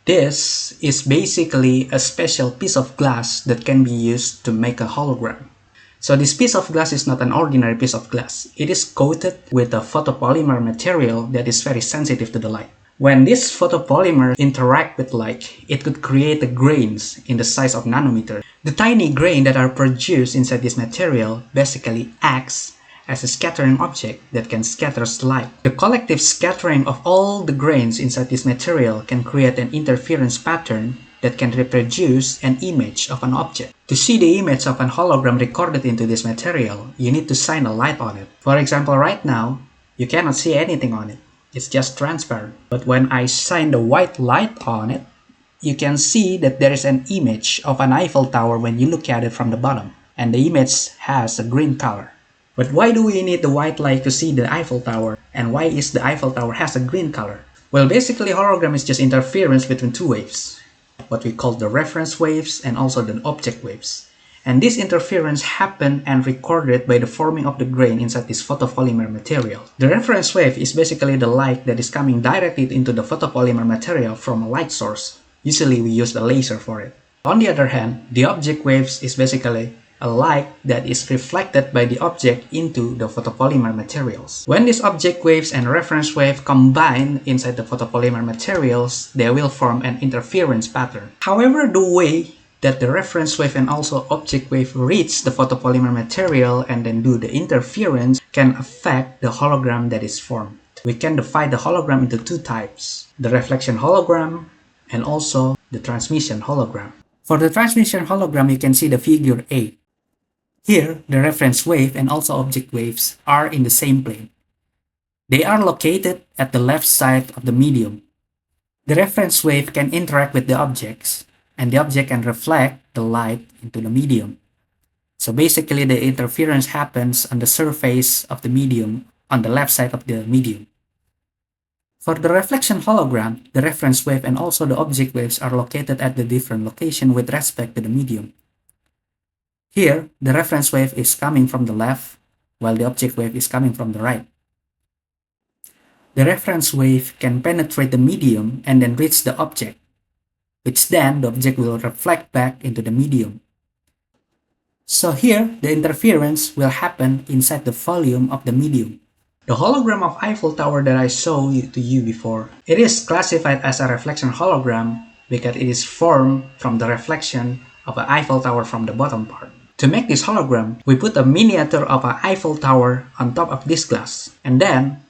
This is basically a special piece of glass that can be used to make a hologram. So this piece of glass is not an ordinary piece of glass. It is coated with a photopolymer material that is very sensitive to the light. When this photopolymer interact with light, it could create the grains in the size of nanometers. The tiny grains that are produced inside this material basically acts as a scattering object that can scatter light. The collective scattering of all the grains inside this material can create an interference pattern that can reproduce an image of an object. To see the image of an hologram recorded into this material, you need to shine a light on it. For example, right now, you cannot see anything on it. It's just transparent. But when I shine the white light on it, you can see that there is an image of an Eiffel Tower when you look at it from the bottom. And the image has a green color. But why do we need the white light to see the Eiffel Tower? And why is the Eiffel Tower has a green color? Well, basically hologram is just interference between two waves, what we call the reference waves and also the object waves. And this interference happened and recorded by the forming of the grain inside this photopolymer material. The reference wave is basically the light that is coming directly into the photopolymer material from a light source. Usually we use a laser for it. On the other hand, the object waves is basically a light that is reflected by the object into the photopolymer materials. When these object waves and reference wave combine inside the photopolymer materials, they will form an interference pattern. However, the way that the reference wave and also object wave reach the photopolymer material and then do the interference can affect the hologram that is formed. We can divide the hologram into two types, the reflection hologram and also the transmission hologram. For the transmission hologram, you can see the figure A. Here, the reference wave and also object waves are in the same plane. They are located at the left side of the medium. The reference wave can interact with the objects, and the object can reflect the light into the medium. So basically, the interference happens on the surface of the medium on the left side of the medium. For the reflection hologram, the reference wave and also the object waves are located at the different location with respect to the medium. Here, the reference wave is coming from the left, while the object wave is coming from the right. The reference wave can penetrate the medium and then reach the object, which then the object will reflect back into the medium. So here, the interference will happen inside the volume of the medium. The hologram of Eiffel Tower that I showed to you before, it is classified as a reflection hologram because it is formed from the reflection of an Eiffel Tower from the bottom part. To make this hologram, we put a miniature of an Eiffel Tower on top of this glass, and then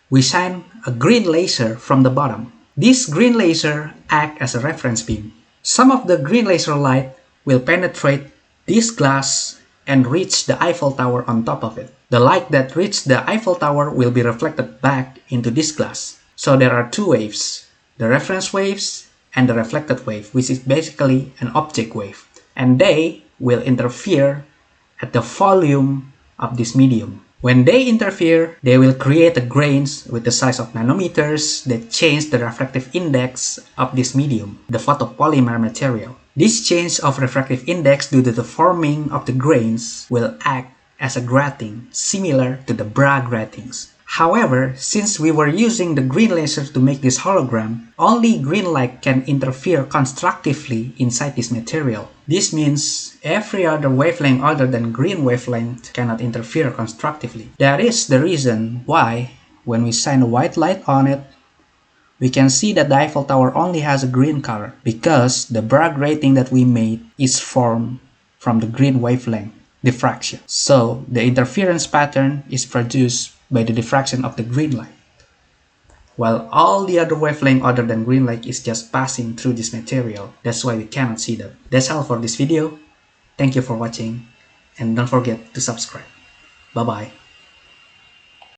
we shine a green laser from the bottom. This green laser acts as a reference beam. Some of the green laser light will penetrate this glass and reach the Eiffel Tower on top of it. The light that reached the Eiffel Tower will be reflected back into this glass. So there are two waves, the reference waves and the reflected wave, which is basically an object wave. And they will interfere at the volume of this medium. When they interfere, they will create the grains with the size of nanometers that change the refractive index of this medium, the photopolymer material. This change of refractive index due to the forming of the grains will act as a grating similar to the bra gratings. However, since we were using the green laser to make this hologram, only green light can interfere constructively inside this material. This means every other wavelength other than green wavelength cannot interfere constructively. That is the reason why, when we shine a white light on it, we can see that the Eiffel Tower only has a green color because the bra grating that we made is formed from the green wavelength diffraction. So the interference pattern is produced by the diffraction of the green light, while all the other wavelength other than green light is just passing through this material. That's why we cannot see them. That's all for this video. Thank you for watching, and don't forget to subscribe. Bye bye.